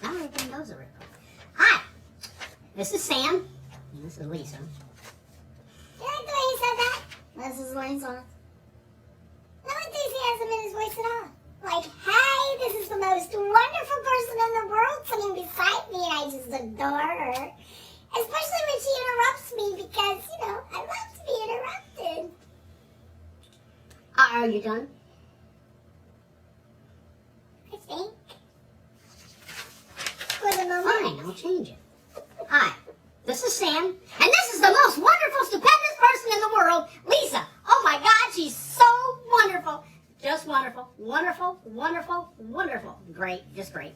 Not everybody knows a ripple. Hi, this is Sam, and this is Lisa. You like the way he said that? This is Lisa. No enthusiasm in his voice at all. Like, hey, this is the most wonderful person in the world sitting beside me, and I just adore her. Especially when she interrupts me because, I love to be interrupted. Are you done? I think. For the moment. Fine, I'll change it. Hi, this is Sam, and this is the most wonderful, stupendous person in the world, Lisa. Oh my God, she's so wonderful. Just wonderful, wonderful, wonderful, wonderful. Great, just great.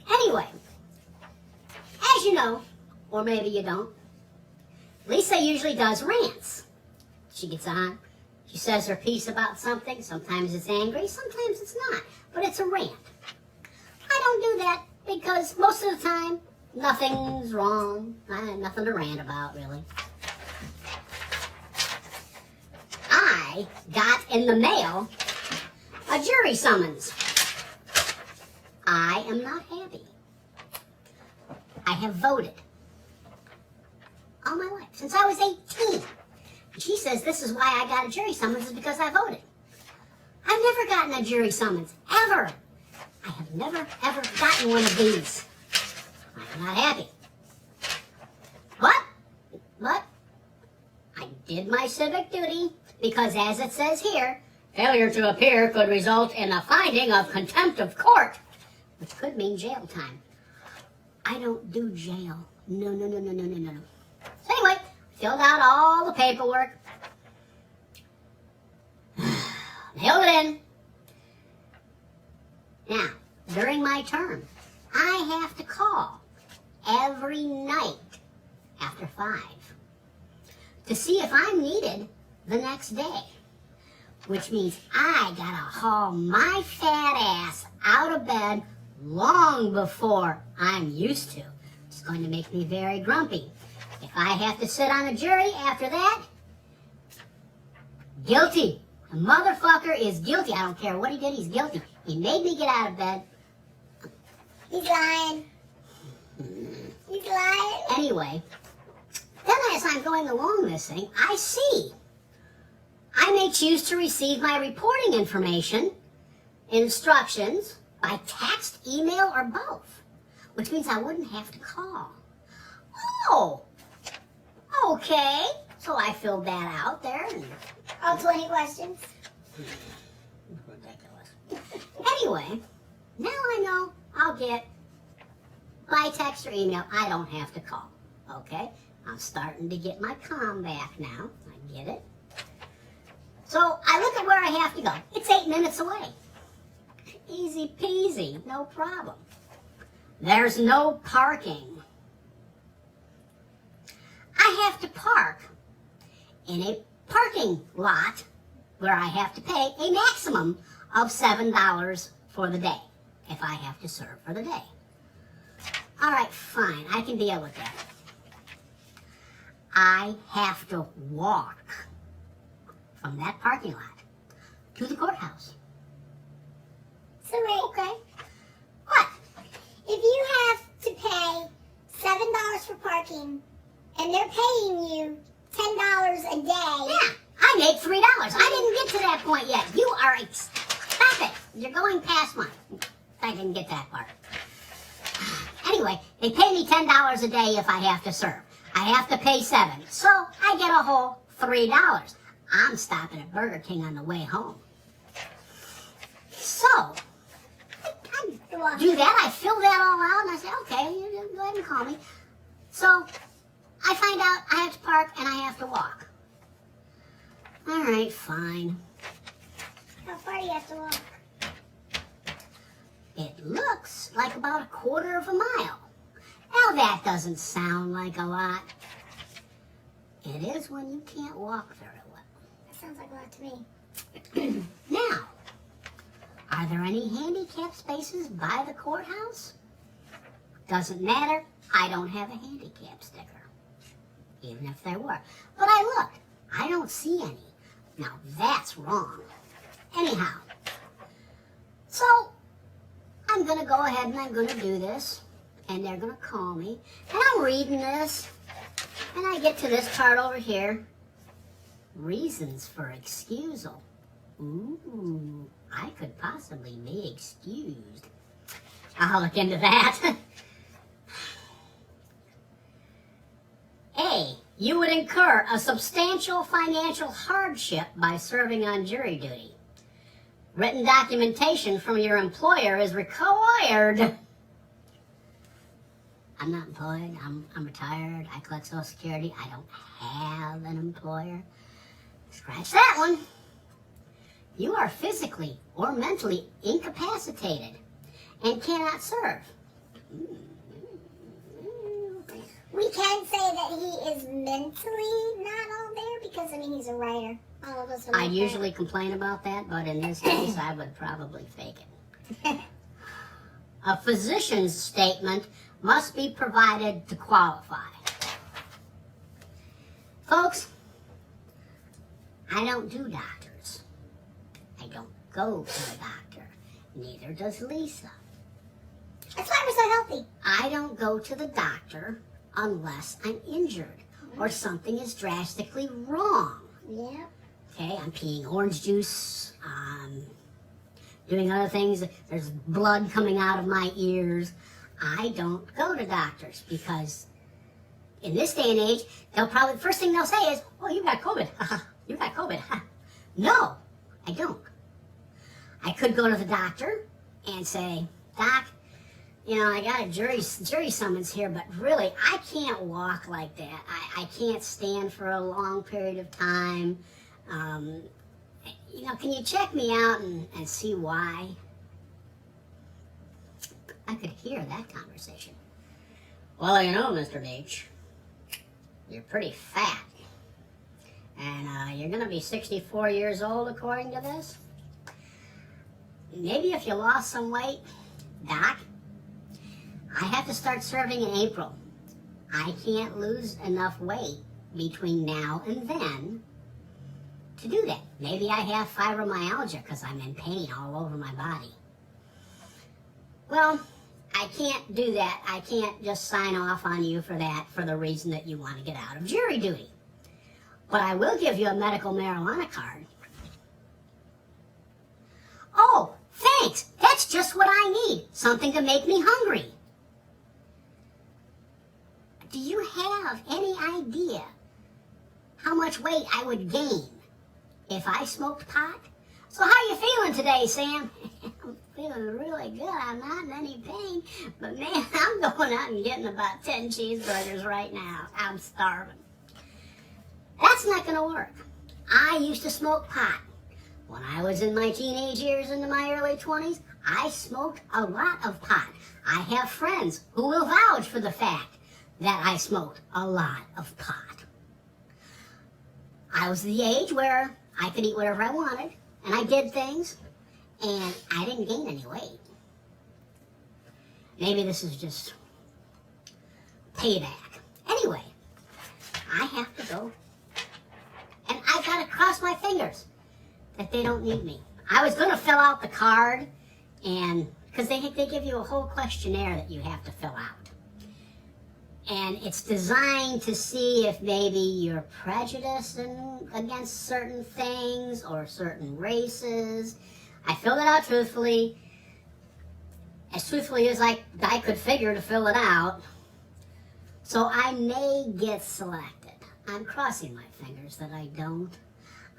Anyway, as you know, or maybe you don't, Lisa usually does rants. She gets on, she says her piece about something. Sometimes it's angry, sometimes it's not, but it's a rant. I don't do that because most of the time, nothing's wrong. I have nothing to rant about, really. I got in the mail a jury summons. I am not happy. I have voted all my life, since I was 18. And she says this is why I got a jury summons is because I voted. I've never gotten a jury summons, ever. I have never, ever gotten one of these. I'm not happy. But I did my civic duty because, as it says here, failure to appear could result in a finding of contempt of court, which could mean jail time. I don't do jail. No. So anyway, filled out all the paperwork, mailed it in. Now, during my term, I have to call every night after 5 to see if I'm needed the next day, which means I gotta haul my fat ass out of bed long before I'm used to. It's going to make me very grumpy. If I have to sit on a jury after that, guilty. The motherfucker is guilty. I don't care what he did, he's guilty. He made me get out of bed. He's lying. He's lying. Anyway, then as I'm going along this thing, I see I may choose to receive my reporting information, instructions, by text, email, or both, which means I wouldn't have to call. Oh, okay. So I filled that out there. And All 20 questions. ridiculous. Anyway, now I know I'll get by text or email. I don't have to call. Okay? I'm starting to get my calm back now. I get it. So I look at where I have to go. It's 8 minutes away. Easy peasy, no problem. There's no parking. I have to park in a parking lot where I have to pay a maximum of $7 for the day if I have to serve for the day. All right, fine, I can deal with that. I have to walk from that parking lot to the courthouse. So wait. Okay. What? If you have to pay $7 for parking, and they're paying you $10 a day. Yeah, I made $3. I didn't get to that point yet. You are stop it. You're going past mine. I didn't get that part. Anyway, they pay me $10 a day if I have to serve. I have to pay $7, so I get a whole $3. I'm stopping at Burger King on the way home. So, I do that. I fill that all out, and I say, okay, you go ahead and call me. So, I find out I have to park and I have to walk. All right, fine. How far do you have to walk? It looks like about a quarter of a mile. Now that doesn't sound like a lot. It is when you can't walk very well. That sounds like a lot to me. Now, are there any handicap spaces by the courthouse? Doesn't matter. I don't have a handicap sticker, even if there were. But I looked. I don't see any. Now, that's wrong. Anyhow, so I I'm going to go ahead and I'm going to do this. And they're going to call me. And I'm reading this. And I get to this part over here. Reasons for excusal. Ooh, I could possibly be excused. I'll look into that. A, you would incur a substantial financial hardship by serving on jury duty. Written documentation from your employer is required. I'm not employed. I'm retired. I collect Social Security. I don't have an employer. Scratch that one. You are physically or mentally incapacitated and cannot serve. We can't say that he is mentally not all there because, I mean, he's a writer. All of us are I like usually complain about that, but in this case, I would probably fake it. A physician's statement must be provided to qualify. Folks, I don't do doctors. I don't go to the doctor. Neither does Lisa. That's why we're so healthy. I don't go to the doctor unless I'm injured or something is drastically wrong. Yep. Okay, I'm peeing orange juice, doing other things. There's blood coming out of my ears. I don't go to doctors because in this day and age, they'll probably, first thing they'll say is, oh, you got COVID. You got COVID. No, I don't. I could go to the doctor and say, Doc, you know, I got a jury summons here, but really, I can't walk like that. I can't stand for a long period of time. You know, can you check me out and see why? I could hear that conversation. Well, you know, Mr. Beach, you're pretty fat. And you're going to be 64 years old according to this. Maybe if you lost some weight, Doc, I have to start serving in April. I can't lose enough weight between now and then to do that. Maybe I have fibromyalgia because I'm in pain all over my body. Well, I can't do that. I can't just sign off on you for that for the reason that you want to get out of jury duty. But I will give you a medical marijuana card. Oh, thanks. That's just what I need. Something to make me hungry. Do you have any idea how much weight I would gain if I smoked pot? So how you feeling today, Sam? I'm feeling really good. I'm not in any pain. But man, I'm going out and getting about 10 cheeseburgers right now. I'm starving. That's not going to work. I used to smoke pot. When I was in my teenage years into my early 20s, I smoked a lot of pot. I have friends who will vouch for the fact that I smoked a lot of pot. I was the age where I could eat whatever I wanted, and I did things, and I didn't gain any weight. Maybe this is just payback. Anyway, I have to go. And I gotta cross my fingers that they don't need me. I was gonna fill out the card, and because they give you a whole questionnaire that you have to fill out. And it's designed to see if maybe you're prejudiced against certain things or certain races. I filled it out truthfully as I could figure to fill it out. So I may get selected. I'm crossing my fingers that I don't.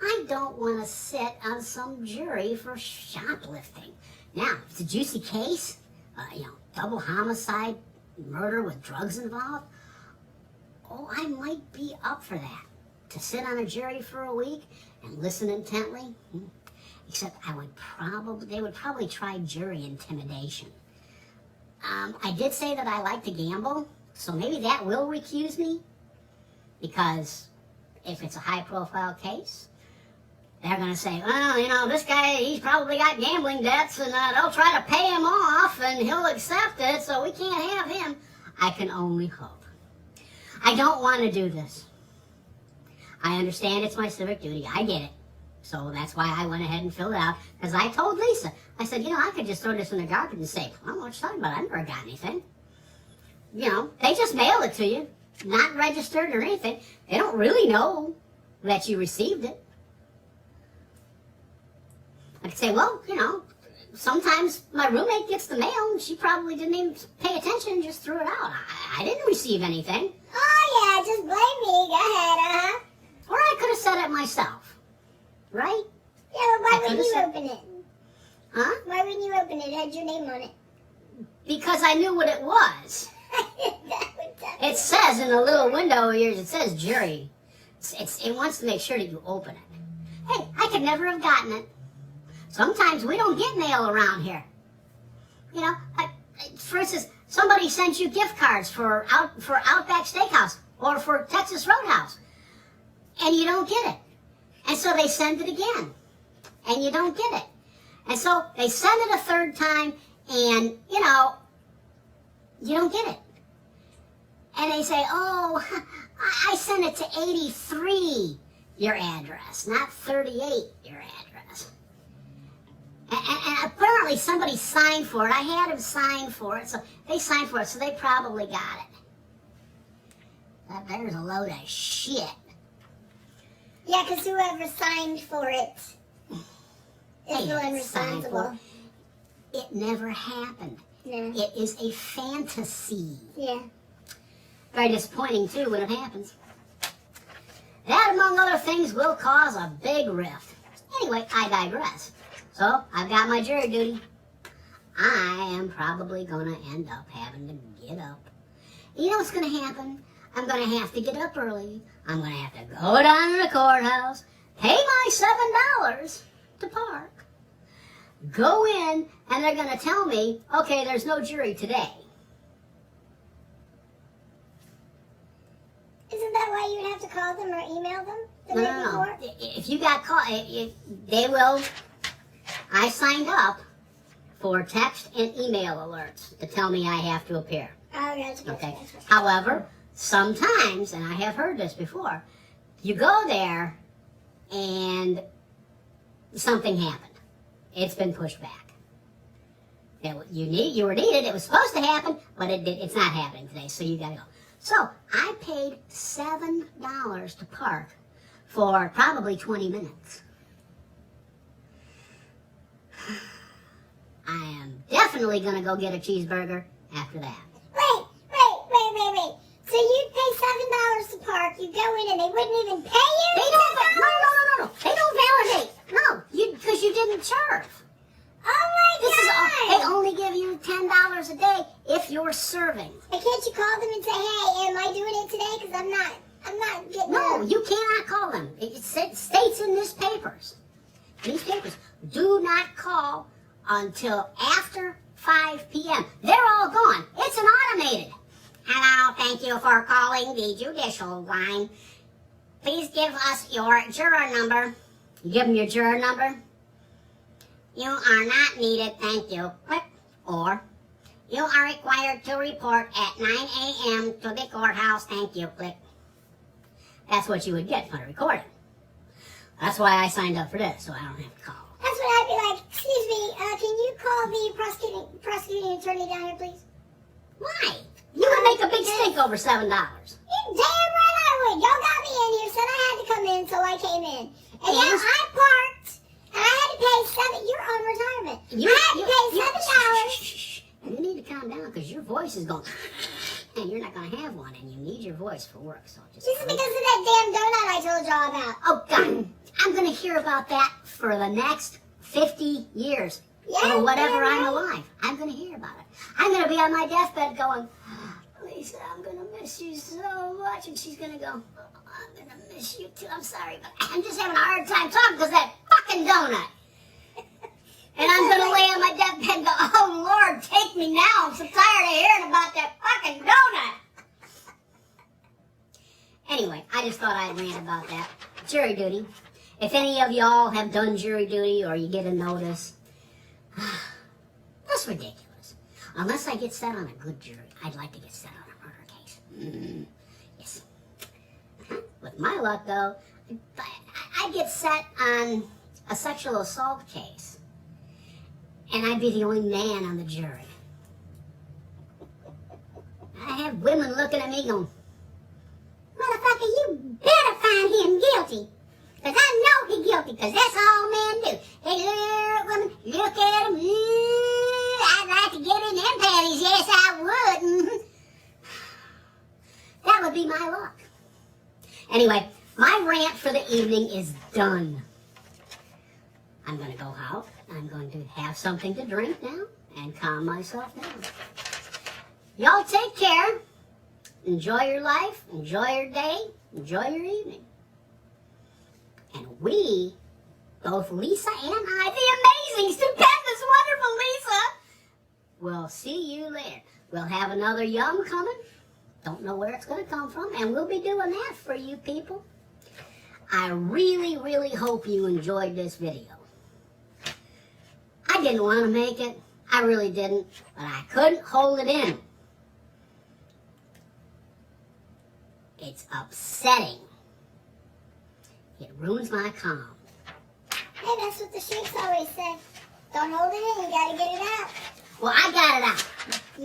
I don't want to sit on some jury for shoplifting. Now, it's a juicy case, double homicide, murder with drugs involved. Oh, I might be up for that. To sit on a jury for a week and listen intently. Except they would probably try jury intimidation. I did say that I like to gamble, so maybe that will recuse me. Because if it's a high-profile case, they're going to say, well, this guy, he's probably got gambling debts, and they'll try to pay him off, and he'll accept it, so we can't have him. I can only hope. I don't want to do this. I understand it's my civic duty. I get it. So that's why I went ahead and filled it out. Because I told Lisa, I said, I could just throw this in the garbage and say, I don't know what you're talking about. I never got anything. They just mail it to you. Not registered or anything. They don't really know that you received it. I could say, well, sometimes my roommate gets the mail and she probably didn't even pay attention and just threw it out. I didn't receive anything. Oh, yeah, just blame me. Go ahead, Or I could have said it myself. Right? Yeah, but why wouldn't you open it? Huh? Why wouldn't you open it? It had your name on it. Because I knew what it was. It says in the little window of yours, it says jury. It wants to make sure that you open it. Hey, I could never have gotten it. Sometimes we don't get mail around here. For instance, somebody sends you gift cards for Outback Steakhouse or for Texas Roadhouse, and you don't get it. And so they send it again, and you don't get it. And so they send it a third time, and, you don't get it. And they say, oh, I sent it to 83, your address, not 38, your address. And apparently somebody signed for it. I had them sign for it, so they signed for it, so they probably got it. There's a load of shit. Yeah, because whoever signed for it is the one responsible. It never happened. No. It is a fantasy. Yeah. Very disappointing, too, when it happens. That, among other things, will cause a big rift. Anyway, I digress. So, I've got my jury duty. I am probably going to end up having to get up. You know what's going to happen? I'm going to have to get up early. I'm going to have to go down to the courthouse, pay my $7 to park, go in, and they're going to tell me, okay, there's no jury today. Isn't that why you would have to call them or email them the No, night no, before? no. If you got caught, they will. I signed up for text and email alerts to tell me I have to appear. Oh, gotcha. Okay. However, sometimes, and I have heard this before, you go there and something happened. It's been pushed back. You were needed. It was supposed to happen, but it's not happening today. So you got to go. So I paid $7 to park for probably 20 minutes. I am definitely going to go get a cheeseburger after that. Wait. So you'd pay $7 to park, you go in and they wouldn't even pay you? They don't, no. They don't validate. No, because you didn't serve. Oh my God! They only give you $10 a day if you're serving. And can't you call them and say, hey, am I doing it today? Because I'm not getting No, it. you cannot call them. It states in these papers, do not call until after 5 p.m. They're all gone. It's an automated. Hello, thank you for calling the judicial line. Please give us your juror number. You give them your juror number. You are not needed, thank you. Click. Or, you are required to report at 9 a.m. to the courthouse, thank you. Click. That's what you would get for the recording. That's why I signed up for this, so I don't have to call. That's what I'd be like, excuse me, can you call the prosecuting attorney down here, please? Why? You would make a big stink over $7. You damn right I would. Y'all got me in here, said I had to come in, so I came in. And now I parked, and I had to pay you're on retirement. I had to pay $7. You need to calm down, because your voice is going, and you're not going to have one, and you need your voice for work, so just... This is because of that damn donut I told y'all about. Oh, God. I'm going to hear about that for the next 50 years. Yeah, or whatever yeah, I'm right. alive. I'm going to hear about it. I'm going to be on my deathbed going, Lisa, I'm going to miss you so much. And she's going to go, I'm going to miss you too. I'm sorry, but I'm just having a hard time talking because that fucking donut. And I'm going to lay on my deathbed and go, oh, Lord, take me now. I'm so tired of hearing about that fucking donut. Anyway, I just thought I'd rant about that. Jury duty. If any of y'all have done jury duty or you get a notice, that's ridiculous. Unless I get set on a good jury. I'd like to get set on a murder case. Yes. With my luck, though, I get set on, a sexual assault case, and I'd be the only man on the jury. I have women looking at me going, motherfucker, you better find him guilty. Because I know he's guilty, because that's all men do. They look at women, look at him, I'd like to get in them panties, yes I would. That would be my luck. Anyway, my rant for the evening is done. I'm going to go out. I'm going to have something to drink now and calm myself down. Y'all take care. Enjoy your life. Enjoy your day. Enjoy your evening. And we, both Lisa and I, the amazing, stupendous, wonderful Lisa, will see you later. We'll have another yum coming. Don't know where it's going to come from. And we'll be doing that for you people. I really, really hope you enjoyed this video. I didn't want to make it. I really didn't. But I couldn't hold it in. It's upsetting. It ruins my calm. Hey, that's what the sheiks always say. Don't hold it in, you gotta get it out. Well, I got it out.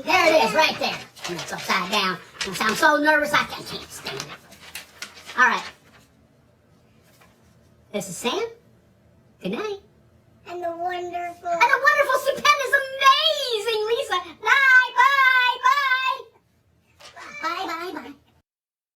There it is, right there. And it's upside down. And I'm so nervous I can't stand it. All right. This is Sam. Good night. And the wonderful... And a wonderful, stupendous